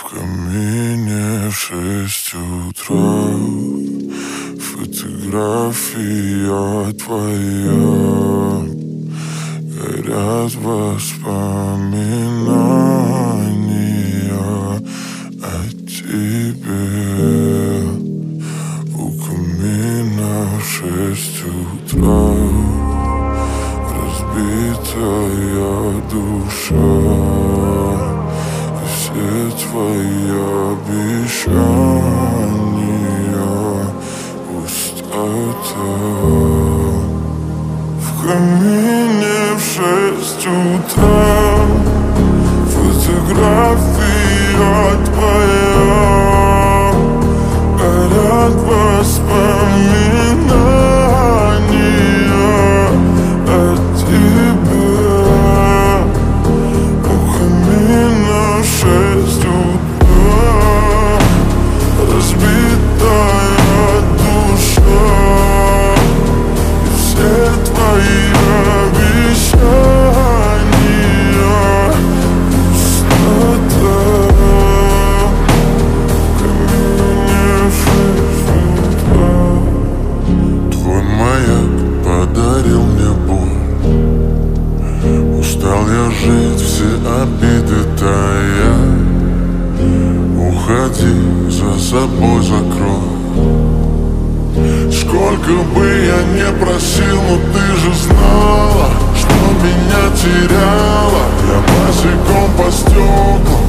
камине в 6 утра. Фотография твоя, горят воспоминания о тебе. У камина в 6 утра разбитая душа, и все твои обещания пустота. В камине в 6 утра фотография твоя, горят воспоминания о тебе. У камина в 6 утра разбитая душа, и все твои обещания пустота. В камине в 6 утра. Твой маяк подарил мне боль. Устал я жить, все обиды тая. Уходи, за собой закрой. Сколько бы я не просил, но ты же знала, что меня теряла. Я босиком по стеклам